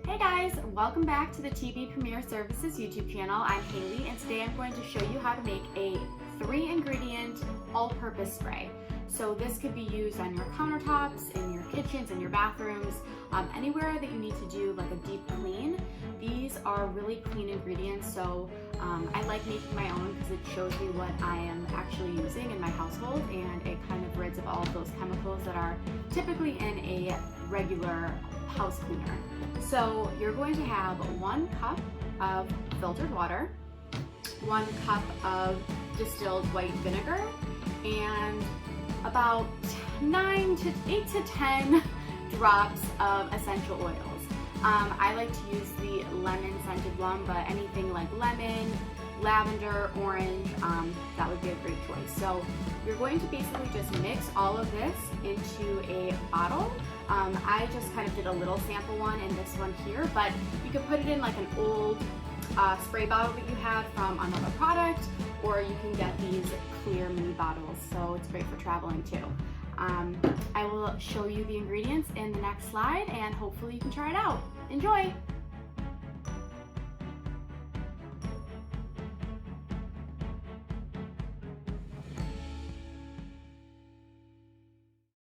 Hey guys, welcome back to the TB Premier Services YouTube channel. I'm Haley and today I'm going to show you how to make a 3-ingredient all-purpose spray. So this could be used on your countertops, in your kitchens, in your bathrooms, anywhere that you need to do like a deep clean. These are really clean ingredients, so I like making my own because it shows me what I am actually using in my household, and it kind of rids of all of those chemicals that are typically in a regular house cleaner. So you're going to have 1 cup of filtered water, 1 cup of distilled white vinegar, and about 8 to 10 drops of essential oils. I like to use the lemon scented one, but anything like lemon, lavender, orange, that would be a great choice. So you're going to basically just mix all of this into a bottle. I just kind of did a little sample one in this one here, but you could put it in like an old spray bottle that you had from another product, or you can get these clear mini bottles, so it's great for traveling too. I will show you the ingredients in the next slide and hopefully you can try it out. Enjoy!